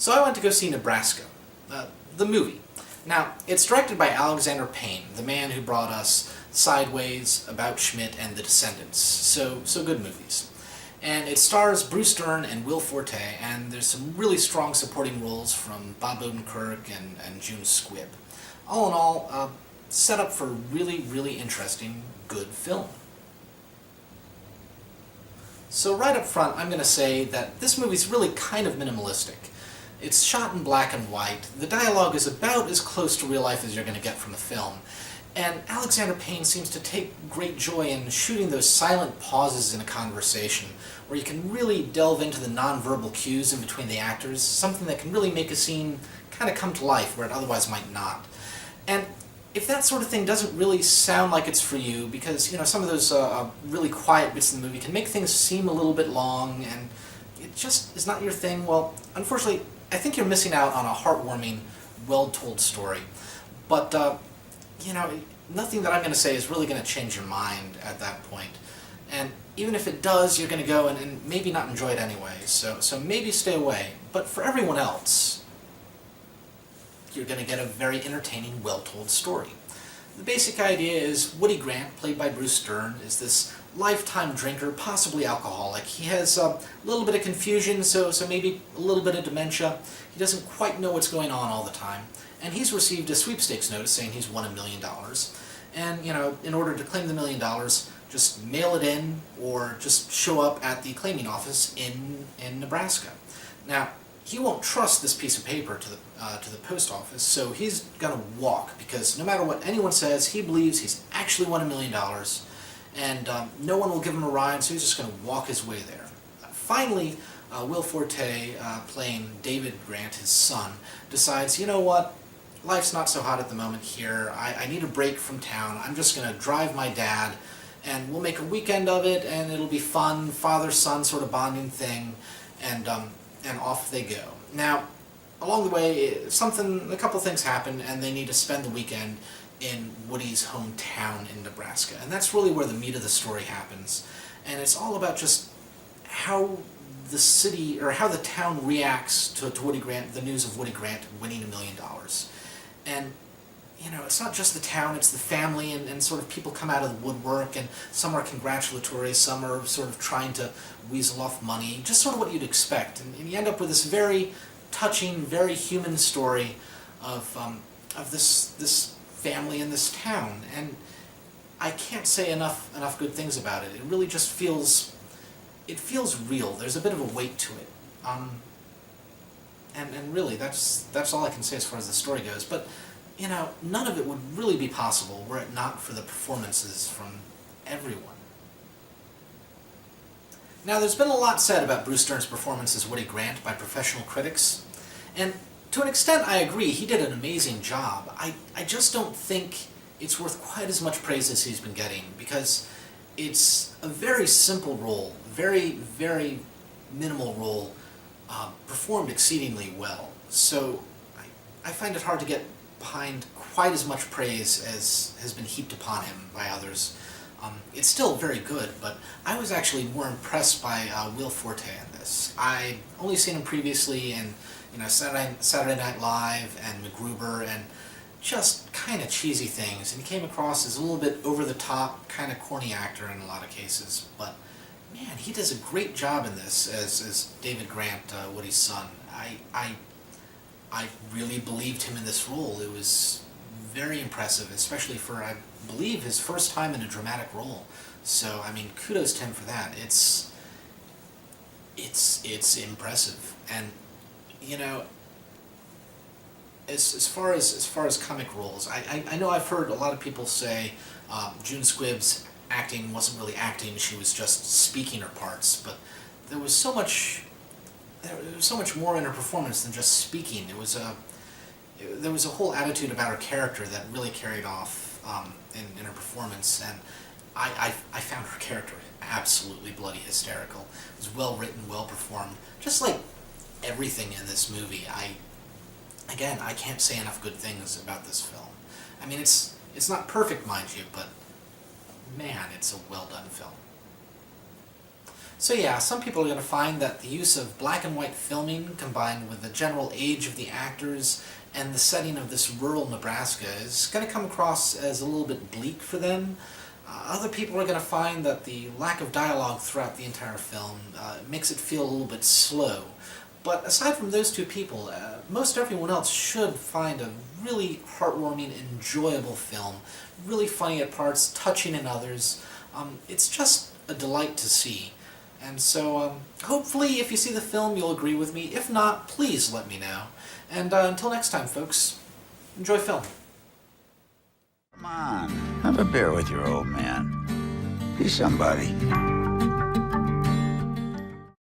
So I went to go see Nebraska, the movie. Now, it's directed by Alexander Payne, the man who brought us Sideways, About Schmidt, and The Descendants. So good movies. And it stars Bruce Dern and Will Forte, and there's some really strong supporting roles from Bob Odenkirk and June Squibb. All in all, set up for a really interesting, good film. So right up front, I'm going to say that this movie's really kind of minimalistic. It's shot in black and white, the dialogue is about as close to real life as you're going to get from a film, and Alexander Payne seems to take great joy in shooting those silent pauses in a conversation, where you can really delve into the nonverbal cues in between the actors, something that can really make a scene kind of come to life where it otherwise might not. And if that sort of thing doesn't really sound like it's for you, because some of those really quiet bits in the movie can make things seem a little bit long, and it just is not your thing, well, unfortunately, I think you're missing out on a heartwarming, well-told story. But, nothing that I'm going to say is really going to change your mind at that point. And even if it does, you're going to go and maybe not enjoy it anyway, so maybe stay away. But for everyone else, you're going to get a very entertaining, well-told story. The basic idea is Woody Grant, played by Bruce Dern, is this lifetime drinker, possibly alcoholic. He has a little bit of confusion, so maybe a little bit of dementia. He doesn't quite know what's going on all the time. And he's received a sweepstakes notice saying he's won $1 million. And, in order to claim the $1 million, just mail it in or just show up at the claiming office in Nebraska. Now, he won't trust this piece of paper to the post office, so he's going to walk, because no matter what anyone says, he believes he's actually won $1 million. And no one will give him a ride, so he's just going to walk his way there. Finally, Will Forte, playing David Grant, his son, decides, you know what, life's not so hot at the moment here, I need a break from town, I'm just going to drive my dad, and we'll make a weekend of it, and it'll be fun, father-son sort of bonding thing, and off they go. Now, along the way, a couple things happen, and they need to spend the weekend in Woody's hometown in Nebraska. And that's really where the meat of the story happens. And it's all about just how the city, or how the town reacts to Woody Grant, the news of Woody Grant winning $1 million. And, it's not just the town, it's the family, and sort of people come out of the woodwork, and some are congratulatory, some are sort of trying to weasel off money, just sort of what you'd expect. And you end up with this very touching, very human story of this family in this town, and I can't say enough good things about it. It really just feels real. There's a bit of a weight to it, and really that's all I can say as far as the story goes. But none of it would really be possible were it not for the performances from everyone. Now, there's been a lot said about Bruce Dern's performance as Woody Grant by professional critics, and to an extent, I agree, he did an amazing job. I just don't think it's worth quite as much praise as he's been getting, because it's a very simple role, very minimal role, performed exceedingly well. So I find it hard to get behind quite as much praise as has been heaped upon him by others. It's still very good, but I was actually more impressed by Will Forte in this. I'd only seen him previously in Saturday Night Live and MacGruber, and just kind of cheesy things, and he came across as a little bit over-the-top, kind of corny actor in a lot of cases, but man, he does a great job in this as David Grant, Woody's son. I really believed him in this role. It was very impressive, especially for, I believe, his first time in a dramatic role. So, kudos to him for that. It's impressive, and as far as comic roles, I know I've heard a lot of people say June Squibb's acting wasn't really acting; she was just speaking her parts. But there was so much more in her performance than just speaking. There was a whole attitude about her character that really carried off in her performance, and I found her character absolutely bloody hysterical. It was well written, well performed, just like everything in this movie. I can't say enough good things about this film. It's not perfect, mind you, but man, it's a well done film. So yeah, some people are going to find that the use of black and white filming combined with the general age of the actors and the setting of this rural Nebraska is going to come across as a little bit bleak for them. Other people are going to find that the lack of dialogue throughout the entire film makes it feel a little bit slow. But aside from those two people, most everyone else should find a really heartwarming, enjoyable film. Really funny at parts, touching in others. It's just a delight to see. And so, hopefully if you see the film you'll agree with me. If not, please let me know. And until next time, folks, enjoy film. Come on, have a beer with your old man. Be somebody.